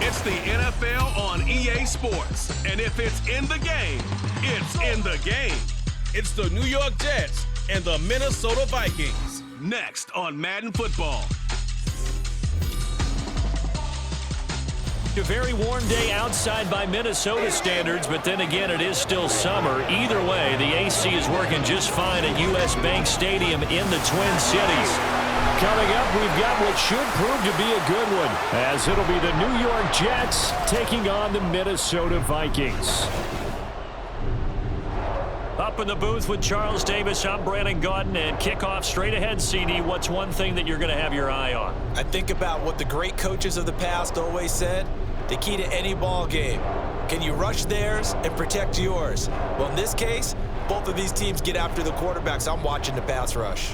It's the NFL on EA Sports. And if it's in the game, it's in the game. It's the New York Jets and the Minnesota Vikings. Next on Madden Football. A very warm day outside by Minnesota standards, but then again, it is still summer. Either way, the AC is working just fine at US Bank Stadium in the Twin Cities. Coming up, we've got what should prove to be a good one, as it'll be the New York Jets taking on the Minnesota Vikings. Up in the booth with Charles Davis, I'm Brandon Gaudin, and kickoff straight ahead, CD. What's one thing that you're going to have your eye on? I think about what the great coaches of the past always said. The key to any ball game. Can you rush theirs and protect yours? Well, in this case, both of these teams get after the quarterbacks. I'm watching the pass rush.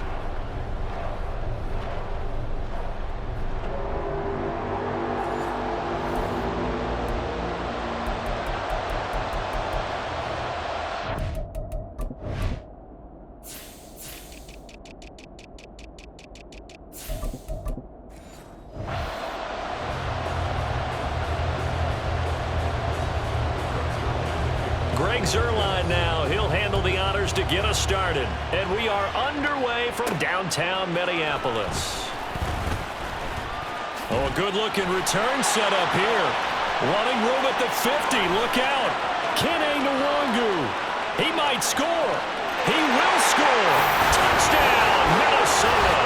Zerline now. He'll handle the honors to get us started. And we are underway from downtown Minneapolis. Oh, a good-looking return set up here. Running room at the 50. Look out. Kene Nwangu. He might score. He will score. Touchdown, Minnesota.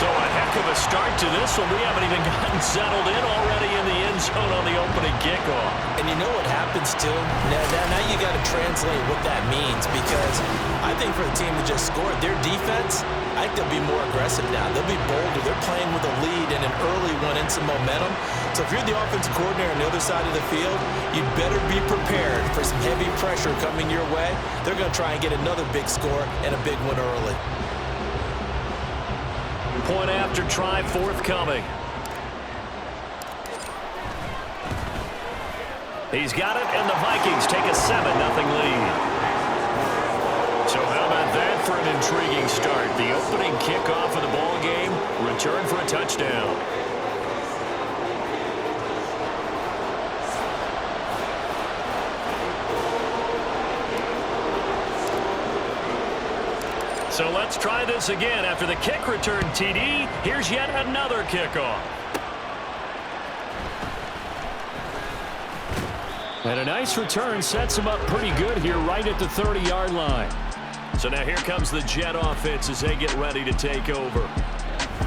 So a heck of a start to this one. We haven't even gotten settled in already in the end zone on the opening kickoff. And you know what happens, too? Now you got to translate what that means, because I think for the team that just scored, their defense, I think they'll be more aggressive now. They'll be bolder. They're playing with a lead and an early one and some momentum. So if you're the offensive coordinator on the other side of the field, you better be prepared for some heavy pressure coming your way. They're going to try and get another big score and a big one early. Point after try forthcoming. He's got it, and the Vikings take a 7-0 lead. So how about that for an intriguing start? The opening kickoff of the ball game, return for a touchdown. So let's try this again. After the kick return TD, here's yet another kickoff. And a nice return sets him up pretty good here right at the 30-yard line. So now here comes the Jet offense as they get ready to take over.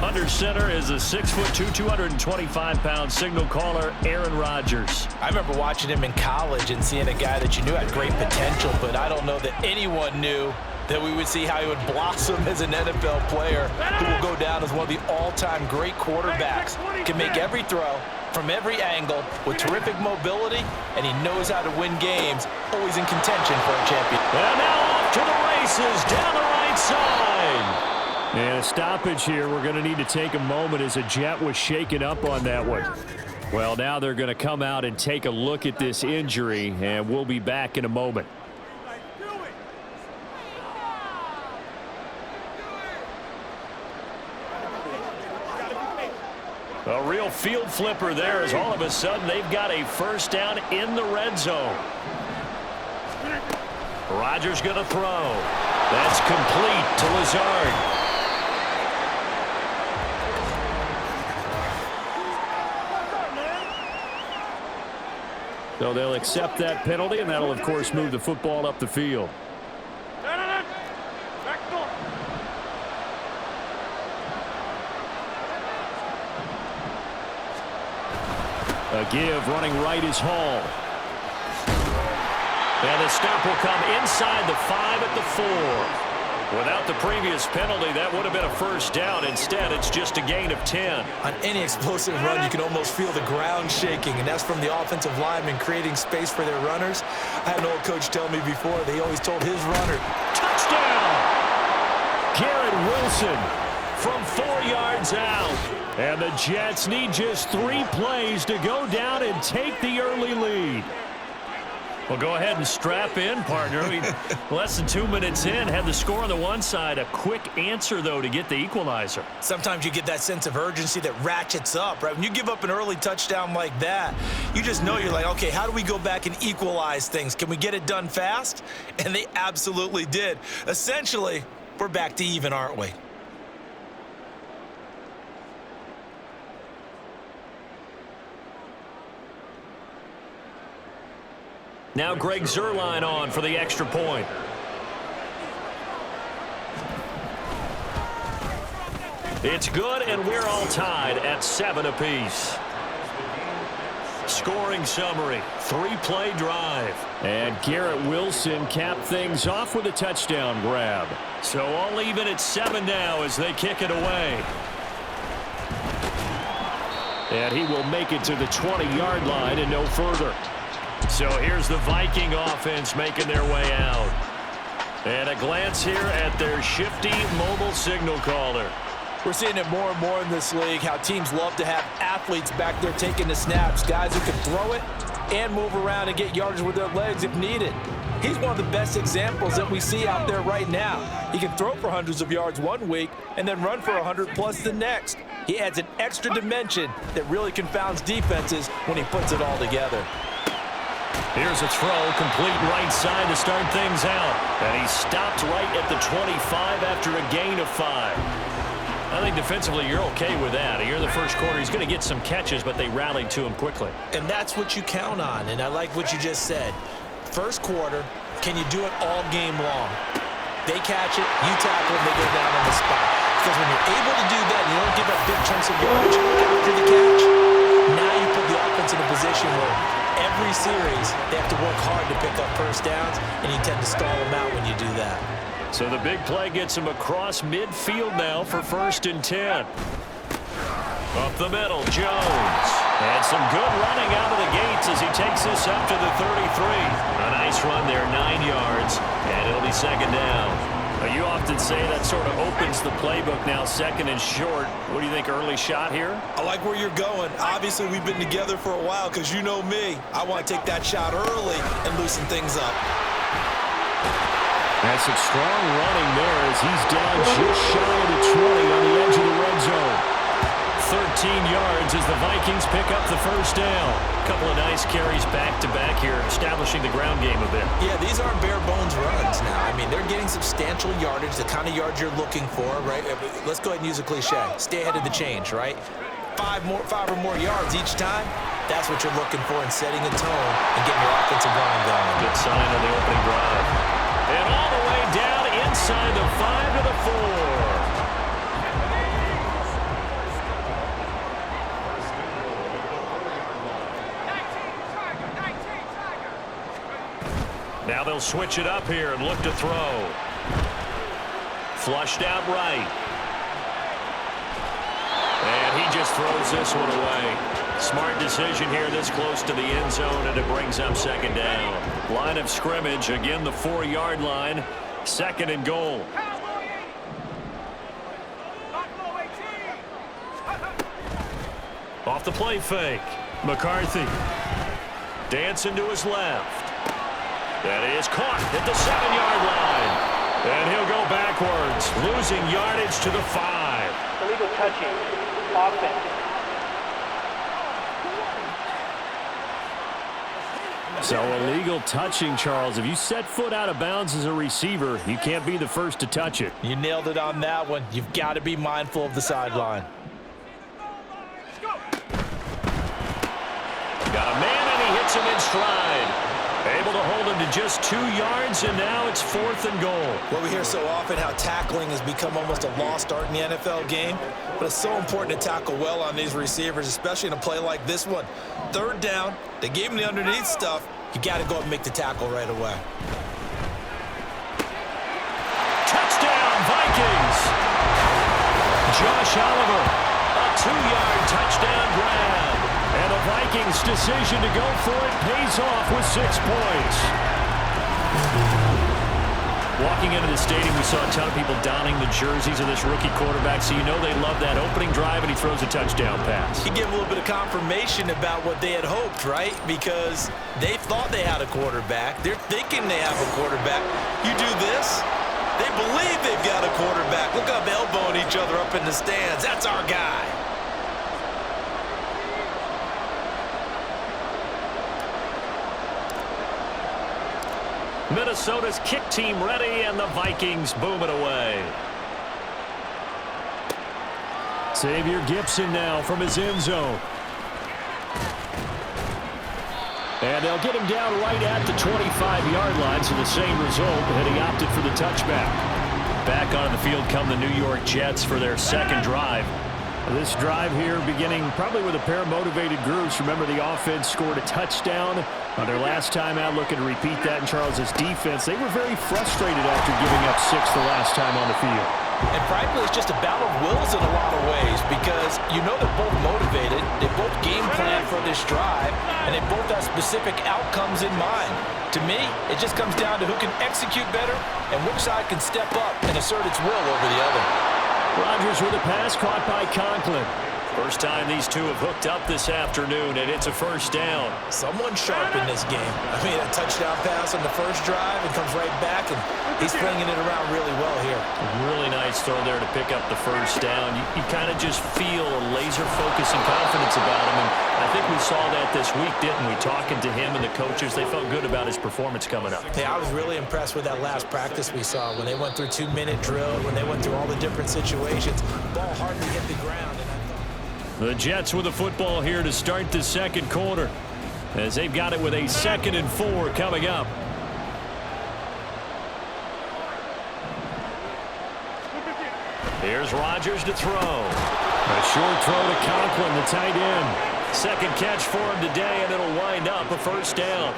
Under center is a 6'2", 225-pound signal caller, Aaron Rodgers. I remember watching him in college and seeing a guy that you knew had great potential, but I don't know that anyone knew that we would see how he would blossom as an NFL player who will go down as one of the all-time great quarterbacks. Can make every throw from every angle with terrific mobility, and he knows how to win games, always in contention for a champion. And now off to the races down the right side. And a stoppage here. We're going to need to take a moment as a Jet was shaken up on that one. Well, now they're going to come out and take a look at this injury, and we'll be back in a moment. A real field flipper there, as all of a sudden they've got a first down in the red zone. Rodgers going to throw. That's complete to Lazard. So they'll accept that penalty, and that'll, of course, move the football up the field. A give, running right is Hall. And the stop will come inside the 5 at the 4. Without the previous penalty, that would have been a first down. Instead, it's just a gain of 10. On any explosive run, you can almost feel the ground shaking, and that's from the offensive linemen creating space for their runners. I had an old coach tell me before, they always told his runner, touchdown! Garrett Wilson from 4 yards out. And the Jets need just 3 plays to go down and take the early lead. Well, go ahead and strap in, partner. Less than 2 minutes in, had the score on the one side. A quick answer, though, to get the equalizer. Sometimes you get that sense of urgency that ratchets up, right? When you give up an early touchdown like that, you just know you're like, okay, how do we go back and equalize things? Can we get it done fast? And they absolutely did. Essentially, we're back to even, aren't we? Now Greg Zuerlein on for the extra point. It's good, and we're all tied at 7 apiece. Scoring summary, 3-play drive. And Garrett Wilson capped things off with a touchdown grab. So all even at 7 now as they kick it away. And he will make it to the 20-yard line and no further. So here's the Viking offense making their way out. And a glance here at their shifty mobile signal caller. We're seeing it more and more in this league, how teams love to have athletes back there taking the snaps, guys who can throw it and move around and get yardage with their legs if needed. He's one of the best examples that we see out there right now. He can throw for hundreds of yards one week and then run for 100+ the next. He adds an extra dimension that really confounds defenses when he puts it all together. Here's a throw, complete right side to start things out. And he stopped right at the 25 after a gain of 5. I think defensively you're okay with that. Here in the first quarter, he's going to get some catches, but they rallied to him quickly. And that's what you count on, and I like what you just said. First quarter, can you do it all game long? They catch it, you tackle them, they go down on the spot. Because when you're able to do that, and you don't give up big chunks of yardage after the catch, now you put the offense in a position where every series, they have to work hard to pick up first downs, and you tend to stall them out when you do that. So the big play gets him across midfield now for 1st and 10. Up the middle, Jones. And some good running out of the gates as he takes this up to the 33. A nice run there, 9 yards, and it'll be 2nd down. You often say that sort of opens the playbook now, 2nd and short. What do you think, early shot here? I like where you're going. Obviously, we've been together for a while because you know me. I want to take that shot early and loosen things up. That's some strong running there as he's down just shy of the 20 on the edge of the red zone. 13 yards as the Vikings pick up the 1st down. A couple of nice carries back-to-back here, establishing the ground game a bit. Yeah, these aren't bare-bones runs now. I mean, they're getting substantial yardage, the kind of yards you're looking for, right? Let's go ahead and use a cliche. Stay ahead of the change, right? 5 or more yards each time. That's what you're looking for in setting a tone and getting your offensive line going. Good sign on the opening drive. And all the way down inside the 5 to the 4. Now they'll switch it up here and look to throw. Flushed out right. And he just throws this one away. Smart decision here this close to the end zone, and it brings up 2nd down. Line of scrimmage, again the 4-yard line. 2nd and goal. Off the play fake. McCarthy. Dancing to his left. That is caught at the 7-yard line. And he'll go backwards, losing yardage to the 5. Illegal touching. Offense. So illegal touching, Charles. If you set foot out of bounds as a receiver, you can't be the first to touch it. You nailed it on that one. You've got to be mindful of the sideline. Got a man, and he hits him in stride. Able to hold him to just 2 yards, and now it's 4th and goal. Well, we hear so often how tackling has become almost a lost art in the NFL game, but it's so important to tackle well on these receivers, especially in a play like this one. 3rd down, they gave him the underneath stuff. You got to go and make the tackle right away. Touchdown, Vikings! Josh Oliver, a 2-yard touchdown grab. And the Vikings' decision to go for it pays off with 6 points. Walking into the stadium, we saw a ton of people donning the jerseys of this rookie quarterback, so you know they love that opening drive, and he throws a touchdown pass. He gave a little bit of confirmation about what they had hoped, right? Because they thought they had a quarterback. They're thinking they have a quarterback. You do this, they believe they've got a quarterback. Look up, elbowing each other up in the stands. That's our guy. Minnesota's kick team ready, and the Vikings boom it away. Xavier Gibson now from his end zone. And they'll get him down right at the 25-yard line, so the same result, and he opted for the touchback. Back onto the field come the New York Jets for their second drive. This drive here beginning probably with a pair of motivated groups. Remember, the offense scored a touchdown on their last time out, looking to repeat that in Charles's defense. They were very frustrated after giving up 6 the last time on the field. And frankly, it's just a battle of wills in a lot of ways because you know they're both motivated, they both game plan for this drive, and they both have specific outcomes in mind. To me, it just comes down to who can execute better and which side can step up and assert its will over the other. Rodgers with a pass caught by Conklin. First time these two have hooked up this afternoon, and it's a first down. Someone sharp in this game. I mean, a touchdown pass on the first drive and comes right back, and he's flinging it around really well here. A really nice throw there to pick up the first down. You kind of just feel a laser focus and confidence about him, and I think we saw that this week, didn't we? Talking to him and the coaches, they felt good about his performance coming up. Yeah, I was really impressed with that last practice we saw when they went through 2-minute drill, when they went through all the different situations. Ball hardly hit the ground, and the Jets with the football here to start the second quarter, as they've got it with a 2nd and 4 coming up. Here's Rodgers to throw. A short throw to Conklin, the tight end. Second catch for him today, and it'll wind up a first down.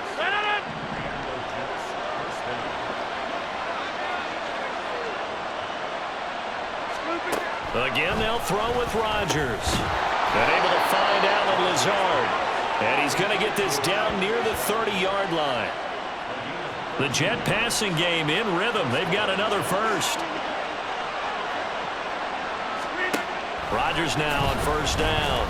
Again, they'll throw with Rodgers. And able to find Allen Lazard. And he's going to get this down near the 30-yard line. The Jet passing game in rhythm. They've got another first. Rodgers now on first down.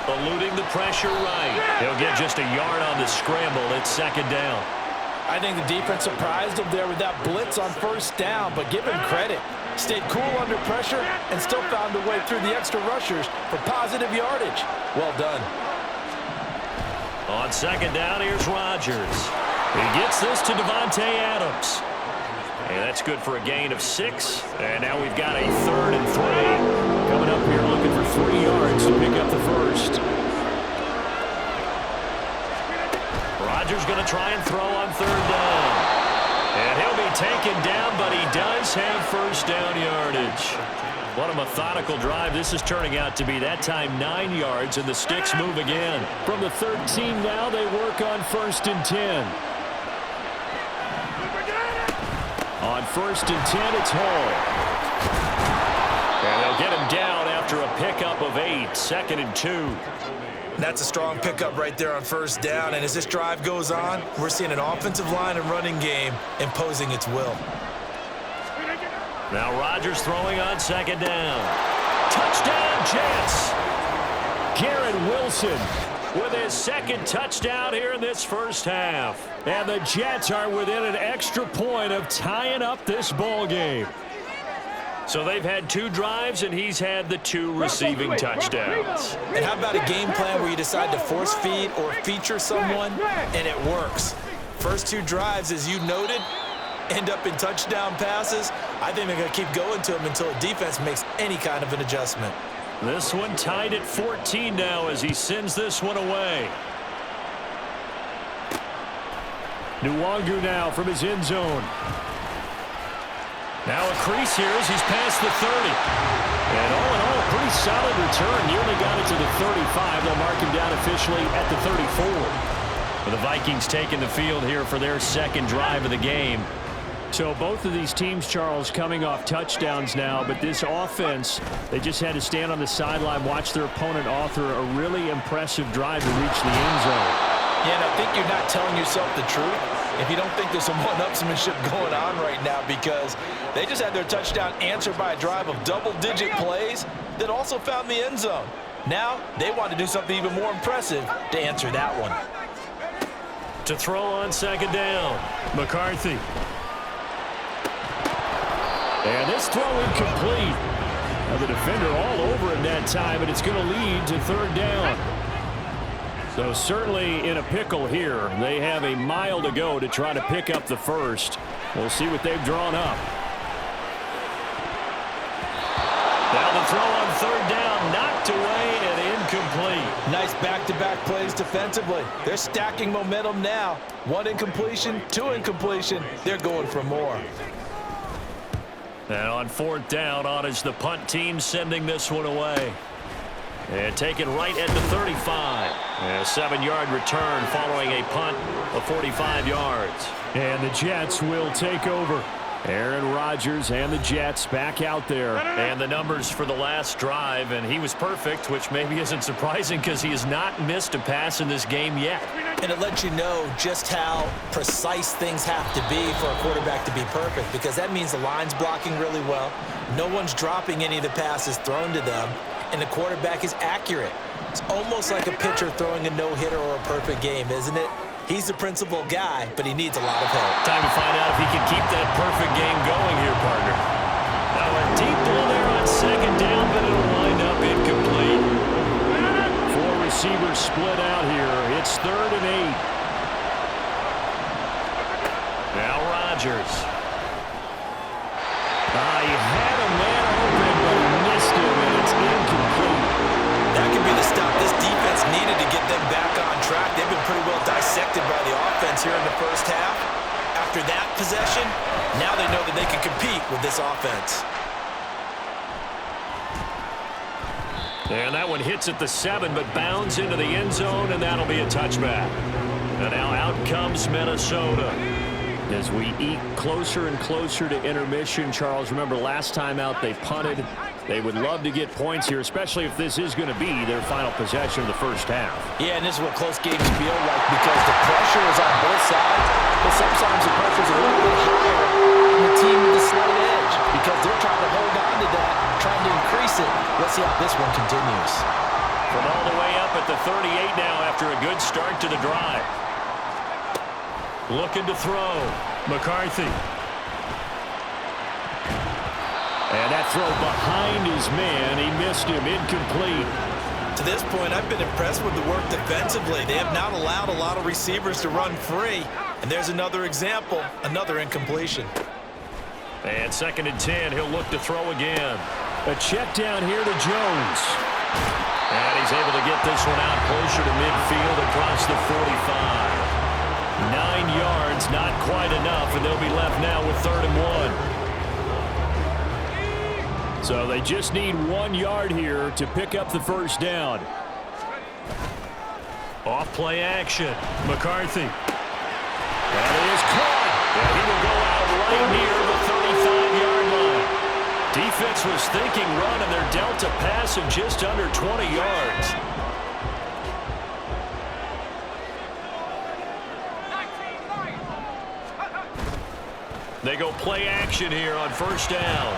Eluding the pressure right. He'll get just a yard on the scramble. It's second down. I think the defense surprised him there with that blitz on first down, but give him credit. Stayed cool under pressure and still found a way through the extra rushers for positive yardage. Well done. On second down, here's Rodgers. He gets this to Devontae Adams. And that's good for a gain of 6. And now we've got a 3rd and 3. Coming up here looking for 3 yards to pick up the first. Rodgers going to try and throw on 3rd down. And he'll be taken down, but he does have first down yardage. What a methodical drive this is turning out to be. That time 9 yards, and the sticks move again. From the 13 now, they work on 1st and 10. On 1st and 10, it's Hall. And they'll get him down after a pickup of 8, 2nd and 2. That's a strong pickup right there on first down, and as this drive goes on, we're seeing an offensive line and running game imposing its will. Now Rodgers throwing on 2nd down. Touchdown, Jets! Garrett Wilson with his 2nd touchdown here in this first half. And the Jets are within an extra point of tying up this ball game. So they've had 2 drives, and he's had the 2 receiving touchdowns. And how about a game plan where you decide to force feed or feature someone, and it works? First 2 drives, as you noted, end up in touchdown passes. I think they're going to keep going to them until the defense makes any kind of an adjustment. This one tied at 14 now as he sends this one away. Nwangu now from his end zone. Now a crease here as he's past the 30. And all in all, a pretty solid return. Nearly got it to the 35. They'll mark him down officially at the 34. But the Vikings taking the field here for their 2nd drive of the game. So both of these teams, Charles, coming off touchdowns now. But this offense, they just had to stand on the sideline, watch their opponent author a really impressive drive to reach the end zone. Yeah, and I think you're not telling yourself the truth if you don't think there's some one-upsmanship going on right now, because they just had their touchdown answered by a drive of double-digit plays that also found the end zone. Now they want to do something even more impressive to answer that one. To throw on second down, McCarthy. And this throw incomplete. Now the defender all over him that time, and it's going to lead to third down. So certainly in a pickle here. They have a mile to go to try to pick up the first. We'll see what they've drawn up. Now the throw on third down, knocked away and incomplete. Nice back-to-back plays defensively. They're stacking momentum now. One incompletion, two incompletion. They're going for more. And on fourth down, on is the punt team sending this one away. And taken right at the 35. And a 7-yard return following a punt of 45 yards. And the Jets will take over. Aaron Rodgers and the Jets back out there. And the numbers for the last drive, and he was perfect, which maybe isn't surprising because he has not missed a pass in this game yet. And it lets you know just how precise things have to be for a quarterback to be perfect, because that means the line's blocking really well. No one's dropping any of the passes thrown to them, and the quarterback is accurate. It's almost like a pitcher throwing a no-hitter or a perfect game, isn't it? He's the principal guy, but he needs a lot of help. Time to find out if he can keep that perfect game going here, partner. Now a deep ball there on second down, but it'll wind up incomplete. 4 receivers split out here. It's 3rd and 8. Now Rodgers. He had a man open, but he missed him, and it's incomplete. That could be the stop this defense needed to get them back on track. They've been pretty well dissected by the offense here in the first half. After that possession, now they know that they can compete with this offense. And that one hits at the 7, but bounds into the end zone, and that'll be a touchback. And now out comes Minnesota. As we eke closer and closer to intermission, Charles, remember last time out they punted. They would love to get points here, especially if this is going to be their final possession of the first half. Yeah, and this is what close games feel like, because the pressure is on both sides, but sometimes the pressure is a little bit higher on the team with the slight edge, because they're trying to hold on to that, trying to increase it. Let's see how this one continues. From all the way up at the 38 now after a good start to the drive. Looking to throw. McCarthy. And that throw behind his man. He missed him. Incomplete. To this point, I've been impressed with the work defensively. They have not allowed a lot of receivers to run free. And there's another example, another incompletion. And 2nd and 10, he'll look to throw again. A check down here to Jones. And he's able to get this one out closer to midfield across the 45. 9 yards, not quite enough, and they'll be left now with 3rd and 1. So they just need 1 yard here to pick up the first down. Off play action. McCarthy. That is caught. And he will go out right near the 35-yard line. Defense was thinking run, and they're dealt a pass of just under 20 yards. They go play action here on first down.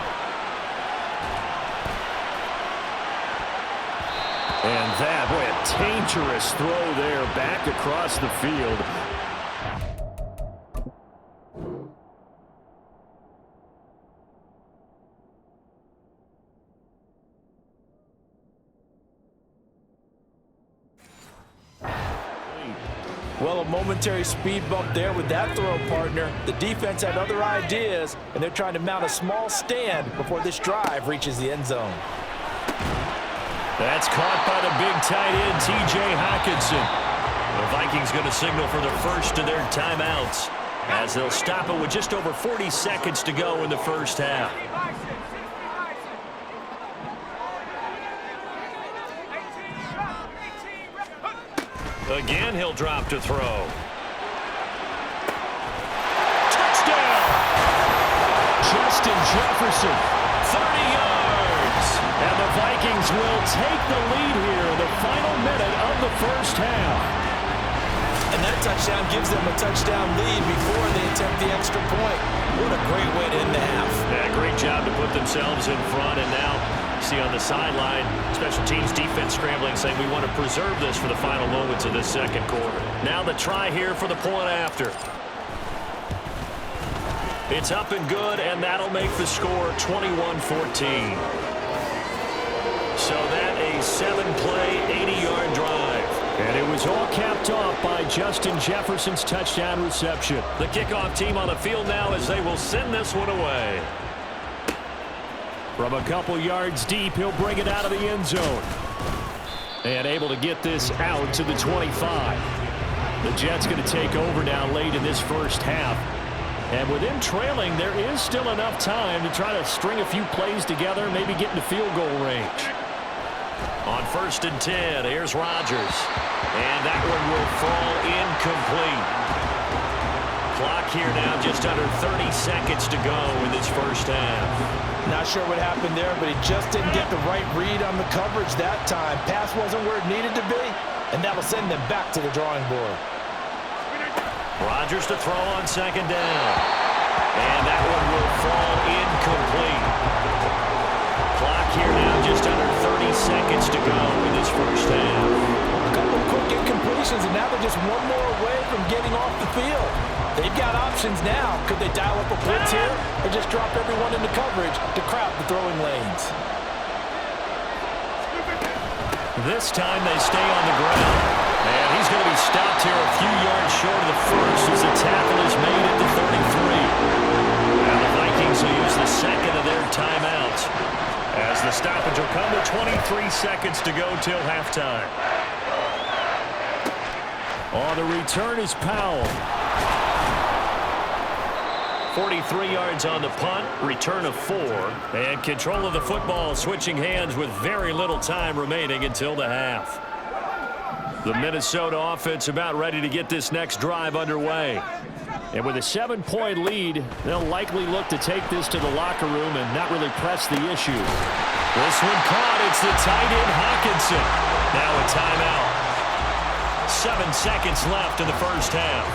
And that, boy, a dangerous throw there back across the field. Well, a momentary speed bump there with that throw, partner. The defense had other ideas, and they're trying to mount a small stand before this drive reaches the end zone. That's caught by the big tight end, T.J. Hockenson. The Vikings going to signal for the first of their timeouts as they'll stop it with just over 40 seconds to go in the first half. Again, he'll drop to throw. Touchdown! Justin Jefferson, 30 yards. And the Vikings will take the lead here in the final minute of the first half. And that touchdown gives them a touchdown lead before they attempt the extra point. What a great way to end the half. Yeah, great job to put themselves in front, and now see on the sideline, special teams defense scrambling, saying we want to preserve this for the final moments of this second quarter. Now the try here for the point after. It's up and good, and that'll make the score 21-14. So that a 7-play, 80-yard drive. And it was all capped off by Justin Jefferson's touchdown reception. The kickoff team on the field now as they will send this one away. From a couple yards deep, he'll bring it out of the end zone. And able to get this out to the 25. The Jets going to take over now late in this first half. And with them trailing, there is still enough time to try to string a few plays together, maybe get into field goal range. On 1st and 10, here's Rodgers. And that one will fall incomplete. Clock here now just under 30 seconds to go in this first half. Not sure what happened there, but he just didn't get the right read on the coverage that time. Pass wasn't where it needed to be, and that'll send them back to the drawing board. Rodgers to throw on 2nd down. And that one will fall incomplete. Clock here now just under 30 seconds to go in this first half. A couple quick incompletions, and now they're just one more away from getting off the field. They've got options now. Could they dial up a blitz here or just drop everyone into coverage to crowd the throwing lanes? This time they stay on the ground. And he's going to be stopped here a few yards short of the first as the tackle is made at the 33. Now the Vikings will use the second of their timeouts as the stoppage will come with 23 seconds to go till halftime. On the return is Powell. 43 yards on the punt, return of 4, and control of the football switching hands with very little time remaining until the half. The Minnesota offense about ready to get this next drive underway. And with a 7-point lead, they'll likely look to take this to the locker room and not really press the issue. This one caught. It's the tight end Hawkinson. Now a timeout. 7 seconds left in the first half.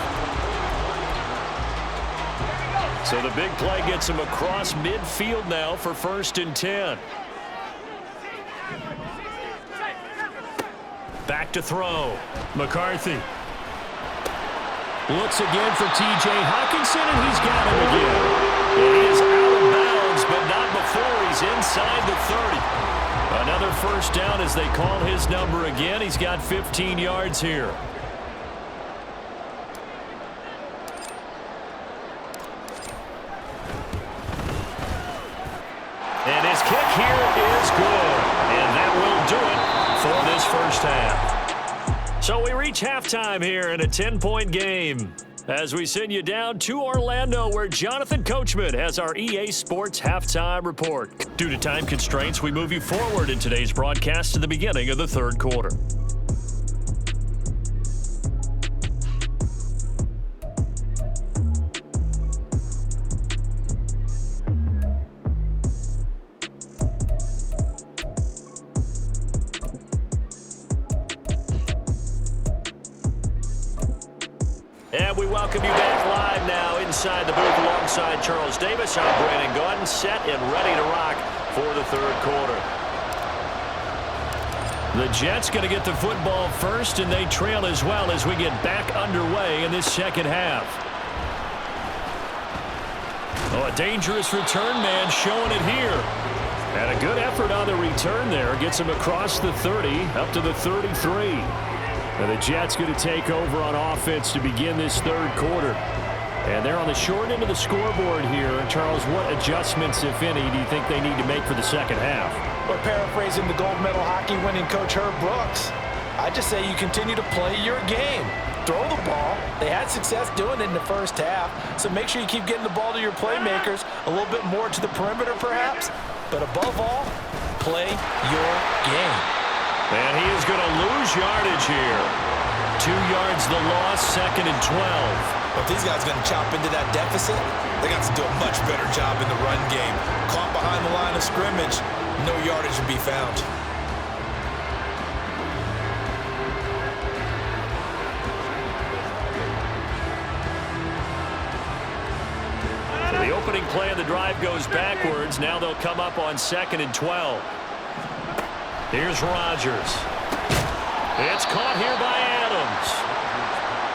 So the big play gets him across midfield now for 1st and 10. Back to throw. McCarthy. Looks again for T.J. Hawkinson, and he's got him again. He is out of bounds, but not before he's inside the 30. Another first down as they call his number again. He's got 15 yards here. And his kick here is good. And that will do it for this first half. So we reach halftime here in a 10-point game as we send you down to Orlando where Jonathan Coachman has our EA Sports Halftime Report. Due to time constraints, we move you forward in today's broadcast to the beginning of the third quarter. And we welcome you back live now inside the booth alongside Charles Davis. I'm Brandon Gaudin, set and ready to rock for the third quarter. The Jets going to get the football first, and they trail as well as we get back underway in this second half. Oh, a dangerous return man showing it here. And a good effort on the return there. Gets him across the 30, up to the 33. And the Jets going to take over on offense to begin this third quarter. And they're on the short end of the scoreboard here. Charles, what adjustments, if any, do you think they need to make for the second half? Or paraphrasing the gold medal hockey winning coach Herb Brooks, I just say you continue to play your game. Throw the ball. They had success doing it in the first half, so make sure you keep getting the ball to your playmakers, a little bit more to the perimeter perhaps, but above all, play your game. And he is going to lose yardage here. 2 yards the loss, 2nd and 12. Well, if these guys are going to chop into that deficit, they got to do a much better job in the run game. Caught behind the line of scrimmage, no yardage to be found. opening play of the drive goes backwards. Now they'll come up on 2nd and 12. Here's Rodgers. It's caught here by Adams.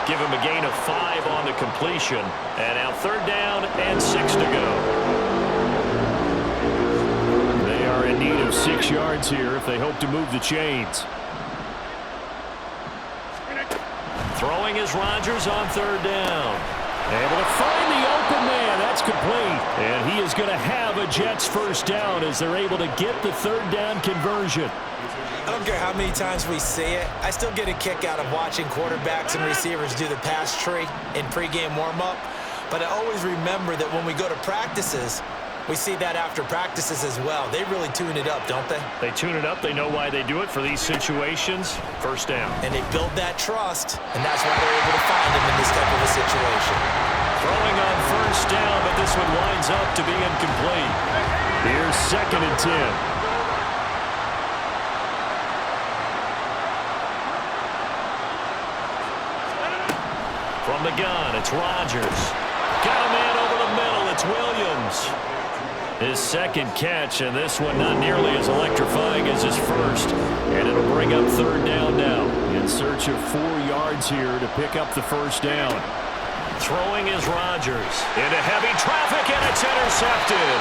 Give him a gain of 5 on the completion. And now 3rd down and 6 to go. They are in need of 6 yards here if they hope to move the chains. Throwing is Rodgers on 3rd down. Able to find the open man. That's complete. And he is going to have a Jets 1st down as they're able to get the 3rd down conversion. I don't care how many times we see it. I still get a kick out of watching quarterbacks and receivers do the pass tree in pregame warm-up. But I always remember that when we go to practices, we see that after practices as well. They really tune it up, don't they? They tune it up. They know why they do it for these situations. 1st down. And they build that trust, and that's why they're able to find him in this type of a situation. Throwing on 1st down, but this one winds up to be incomplete. Here's 2nd and 10. From the gun, it's Rodgers. Got a man over the middle. It's Williams. His 2nd catch, and this one not nearly as electrifying as his 1st. And it'll bring up 3rd down now. In search of 4 yards here to pick up the 1st down. Throwing is Rodgers. Into heavy traffic, and it's intercepted.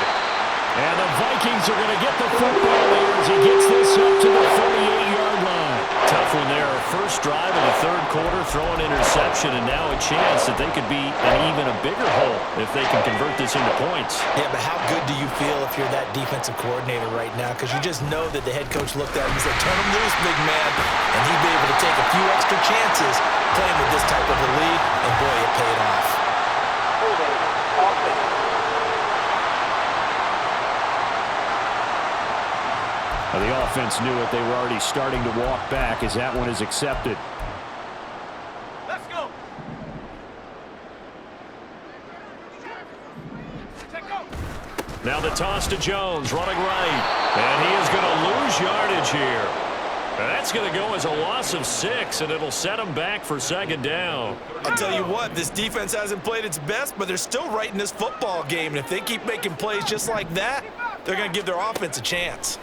And the Vikings are going to get the football here as he gets this up to the 48-yard line. Tough one there. First drive of the 3rd quarter, throwing interception, and now a chance that they could be in even a bigger hole if they can convert this into points. Yeah, but how good do you feel if you're that defensive coordinator right now? Because you just know that the head coach looked at him and said, turn him loose, big man. And he'd be able to take a few extra chances playing with this type of a lead, and boy, it paid off. Holding. Offense. The offense knew it. They were already starting to walk back as that one is accepted. Let's go. Now the toss to Jones, running right. And he is going to lose yardage here. That's going to go as a loss of 6, and it'll set him back for 2nd down. I'll tell you what, this defense hasn't played its best, but they're still right in this football game. And if they keep making plays just like that, they're going to give their offense a chance.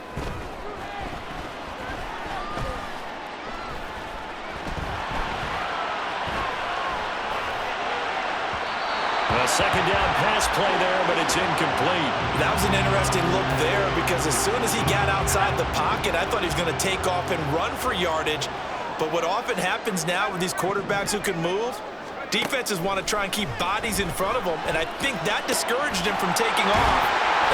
A 2nd down pass play there, but it's incomplete. That was an interesting look there because as soon as he got outside the pocket, I thought he was going to take off and run for yardage. But what often happens now with these quarterbacks who can move, defenses want to try and keep bodies in front of them, and I think that discouraged him from taking off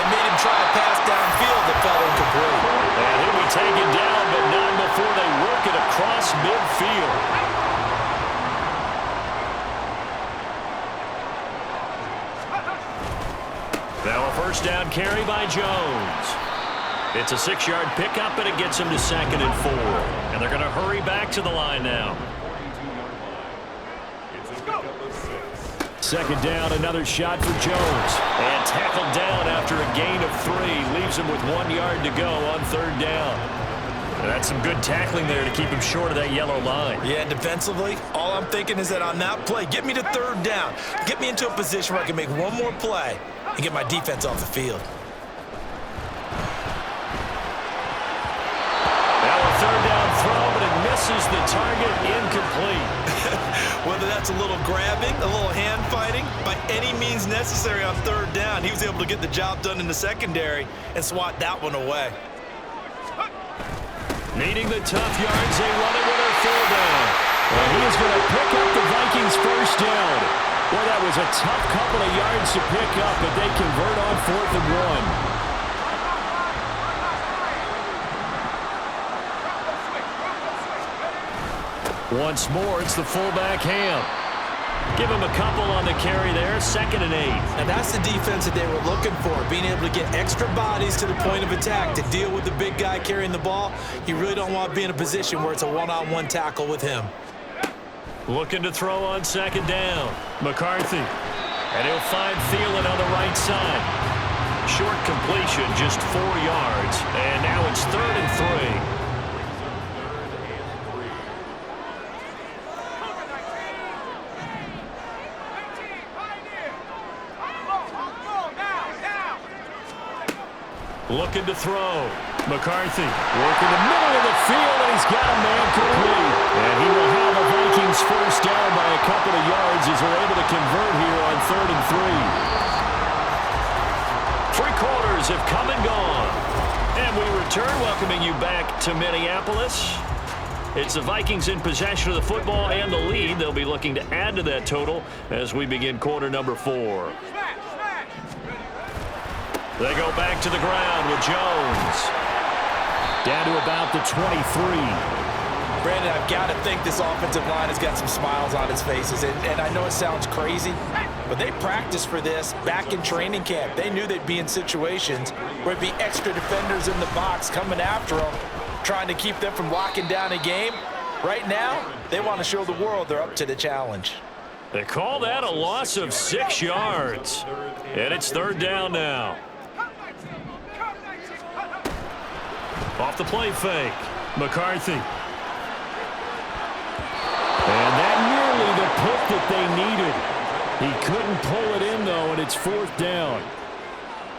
and made him try a pass downfield that fell incomplete. And he'll be taken down, but not before they work it across midfield. Now a 1st down carry by Jones. It's a 6-yard pickup, and it gets him to 2nd and 4. And they're going to hurry back to the line now. 2nd down, another shot for Jones. And tackled down after a gain of 3. Leaves him with 1 yard to go on 3rd down. And that's some good tackling there to keep him short of that yellow line. Yeah, defensively, all I'm thinking is that on that play, get me to 3rd down. Get me into a position where I can make one more play and get my defense off the field. Now a 3rd down throw, but it misses the target, incomplete. Whether that's a little grabbing, a little hand fighting, by any means necessary on 3rd down, he was able to get the job done in the secondary and swat that one away. Needing the tough yards, they run it with a 4 down. And he is going to pick up the Vikings' 1st down. Well, that was a tough couple of yards to pick up, but they convert on 4th and 1. Once more, it's the fullback Ham. Give him a couple on the carry there, 2nd and 8. And that's the defense that they were looking for, being able to get extra bodies to the point of attack to deal with the big guy carrying the ball. You really don't want to be in a position where it's a one-on-one tackle with him. Looking to throw on 2nd down. McCarthy. And he'll find Thielen on the right side. Short completion, just 4 yards. And now it's 3rd and 3. Looking to throw. McCarthy working the middle of the field, and he's got a man complete. And he will have the Vikings first down by a couple of yards as they're able to convert here on 3rd and 3. 3 quarters have come and gone. And we return, welcoming you back to Minneapolis. It's the Vikings in possession of the football and the lead. They'll be looking to add to that total as we begin quarter number 4. They go back to the ground with Jones. Down to about the 23. Brandon, I've got to think this offensive line has got some smiles on its faces. And I know it sounds crazy, but they practiced for this back in training camp. They knew they'd be in situations where it'd be extra defenders in the box coming after them, trying to keep them from locking down a game. Right now, they want to show the world they're up to the challenge. They call that a loss of 6 yards. And it's 3rd down now. Off the play fake. McCarthy. And that nearly the pick that they needed. He couldn't pull it in, though, and it's 4th down.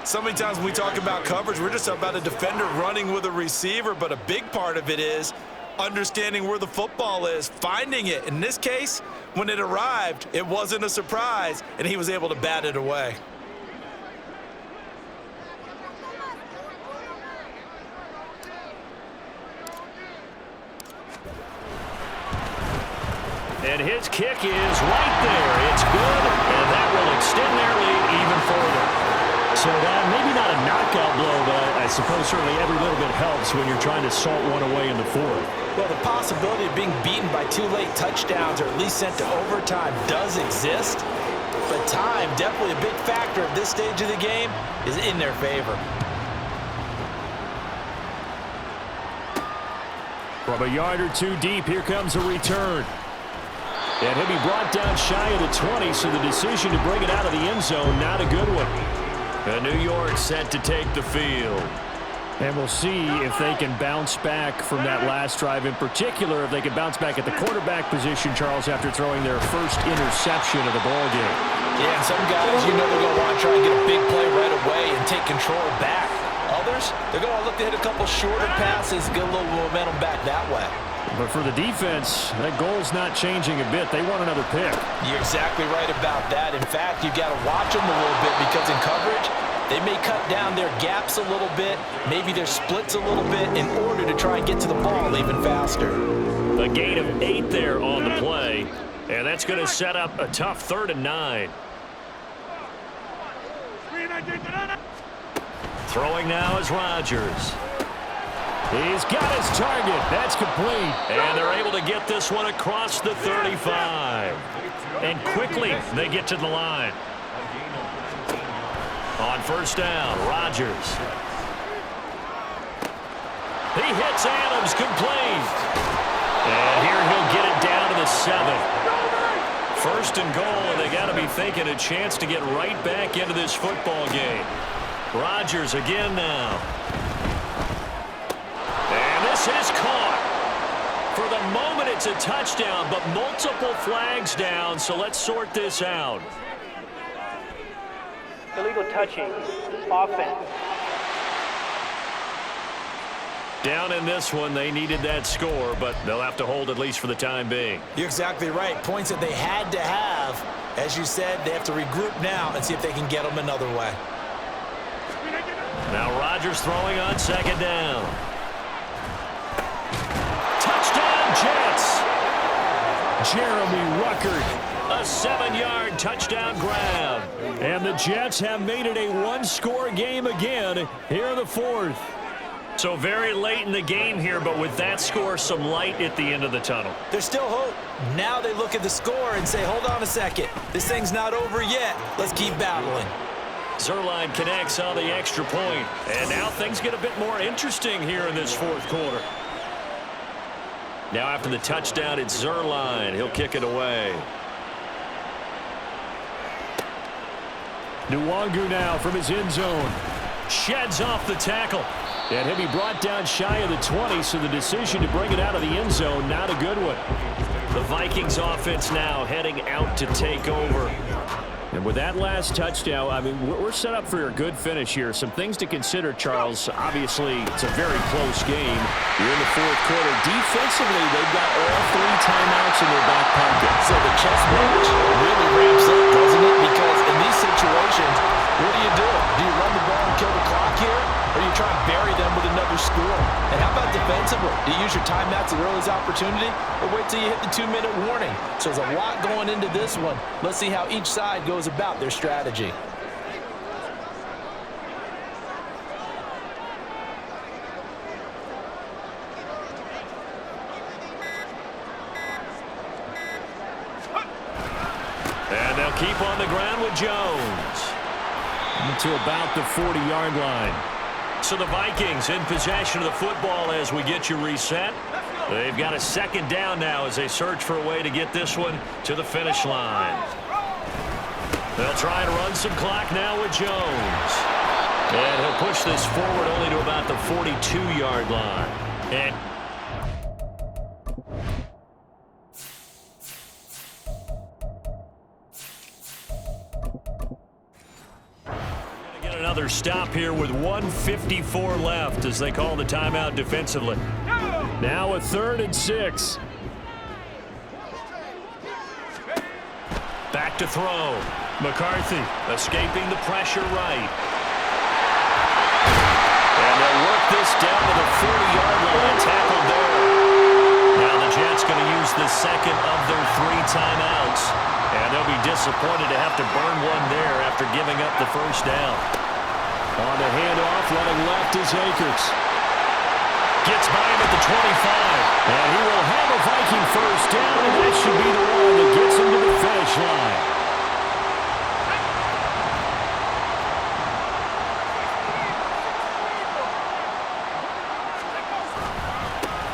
So many times when we talk about coverage, we're just about a defender running with a receiver, but a big part of it is understanding where the football is, finding it. In this case, when it arrived, it wasn't a surprise, and he was able to bat it away. And his kick is right there. It's good, and that will extend their lead even further. So that maybe not a knockout blow, but I suppose certainly every little bit helps when you're trying to salt one away in the 4th. Well, the possibility of being beaten by 2 late touchdowns or at least sent to overtime does exist, but time, definitely a big factor at this stage of the game, is in their favor. From a yard or 2 deep, here comes a return. And he'll be brought down shy of the 20, so the decision to bring it out of the end zone, not a good one. And New York set to take the field. And we'll see if they can bounce back from that last drive. In particular, if they can bounce back at the quarterback position, Charles, after throwing their first interception of the ballgame. Yeah, some guys, you know, they're going to want to try and get a big play right away and take control back. Others, they're going to look to hit a couple shorter passes, get a little momentum back that way. But for the defense, that goal's not changing a bit. They want another pick. You're exactly right about that. In fact, you've got to watch them a little bit because in coverage, they may cut down their gaps a little bit, maybe their splits a little bit in order to try and get to the ball even faster. A gain of 8 there on the play, and that's going to set up a tough 3rd and 9. Throwing now is Rodgers. He's got his target. That's complete. And they're able to get this one across the 35. And quickly, they get to the line. On 1st down, Rodgers. He hits Adams complete. And here he'll get it down to the 7. 1st and goal, and they got to be thinking a chance to get right back into this football game. Rodgers again now. And this is caught. For the moment, it's a touchdown, but multiple flags down, so let's sort this out. Illegal touching. Offense. Down in this one, they needed that score, but they'll have to hold at least for the time being. You're exactly right. Points that they had to have. As you said, they have to regroup now and see if they can get them another way. Now Rodgers throwing on 2nd down. Touchdown, Jets! Jeremy Ruckert. A 7-yard touchdown grab. And the Jets have made it a 1-score game again here in the 4th. So very late in the game here, but with that score, some light at the end of the tunnel. There's still hope. Now they look at the score and say, hold on a second. This thing's not over yet. Let's keep battling. Zuerlein connects on the extra point. And now things get a bit more interesting here in this 4th quarter. Now after the touchdown, it's Zuerlein. He'll kick it away. Nwangu now from his end zone. Sheds off the tackle. And he'll be brought down shy of the 20, so the decision to bring it out of the end zone, not a good one. The Vikings offense now heading out to take over. And with that last touchdown, I mean, we're set up for a good finish here. Some things to consider, Charles. Obviously, it's a very close game. You're in the fourth quarter. Defensively, they've got all 3 timeouts in their back pocket. So the chess match really ramps up, doesn't it? Because in these situations, what do? Do you run the ball and kill the clock here? Or do you try and bury them with another score? And how about defensively? Do you use your timeouts at the earliest opportunity? Or wait till you hit the 2-minute warning? So there's a lot going into this one. Let's see how each side goes about their strategy. And they'll keep on the ground with Jones. To about the 40-yard line. So the Vikings in possession of the football as we get you reset. They've got a second down now as they search for a way to get this one to the finish line. They'll try to run some clock now with Jones. And he'll push this forward only to about the 42-yard line. And another stop here with 1:54 left as they call the timeout defensively. Now a 3rd and 6. Back to throw. McCarthy escaping the pressure right. And they'll work this down to the 40-yard line. Tackled there. Now the Jets going to use the second of their 3 timeouts. And they'll be disappointed to have to burn one there after giving up the first down. On the handoff, running left is Akers. Gets by him at the 25. And he will have a Viking first down, and that should be the one that gets him to the finish line.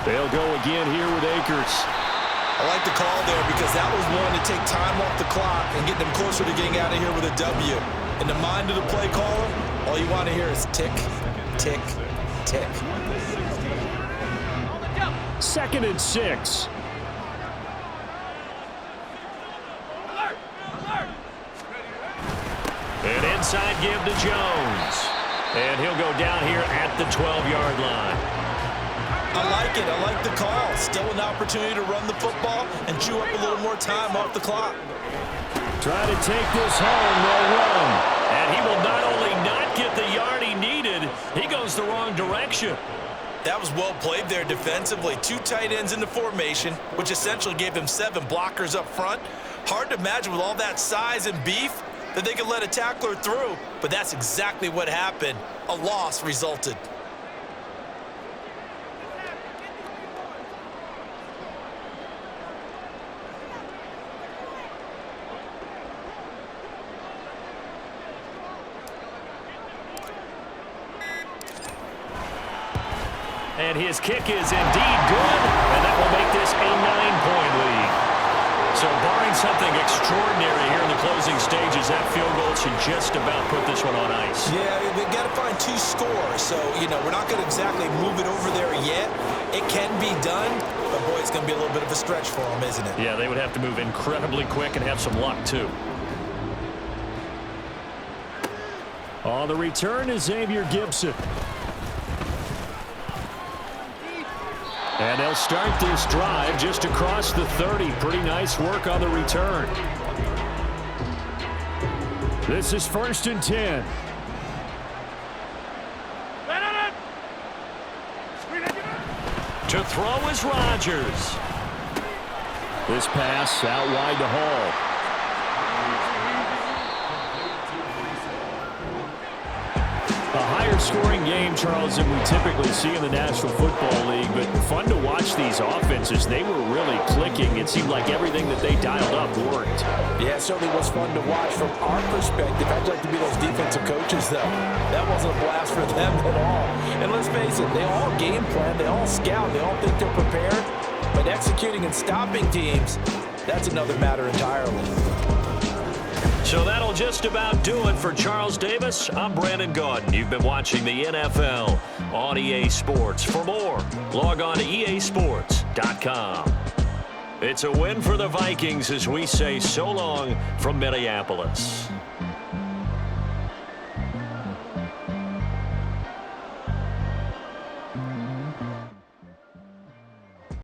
They'll go again here with Akers. I like the call there because that was one to take time off the clock and get them closer to getting out of here with a W. In the mind of the play caller, all you want to hear is tick, tick, tick. 2nd and 6. An inside give to Jones. And he'll go down here at the 12-yard line. I like it. I like the call. Still an opportunity to run the football and chew up a little more time off the clock. Try to take this home. They'll run. And he will not only not get the yard he needed, he goes the wrong direction. That was well played there defensively. 2 tight ends in the formation, which essentially gave him 7 blockers up front. Hard to imagine with all that size and beef that they could let a tackler through, but that's exactly what happened. A loss resulted. And his kick is indeed good, and that will make this a 9-point lead. So barring something extraordinary here in the closing stages, that field goal should just about put this one on ice. Yeah, they got to find 2 scores. So, we're not going to exactly move it over there yet. It can be done, but boy, it's going to be a little bit of a stretch for them, isn't it? Yeah, they would have to move incredibly quick and have some luck, too. On the return is Xavier Gibson. And they'll start this drive just across the 30. Pretty nice work on the return. This is 1st and 10. To throw is Rodgers. This pass out wide to Hall. A higher-scoring game, Charles, than we typically see in the National Football League, but fun to watch these offenses. They were really clicking. It seemed like everything that they dialed up worked. Yeah, it certainly was fun to watch from our perspective. I'd like to be those defensive coaches, though. That wasn't a blast for them at all. And let's face it, they all game plan, they all scout, they all think they're prepared. But executing and stopping teams, that's another matter entirely. So that'll just about do it for Charles Davis. I'm Brandon Gaudin. You've been watching the NFL on EA Sports. For more, log on to easports.com. It's a win for the Vikings as we say so long from Minneapolis.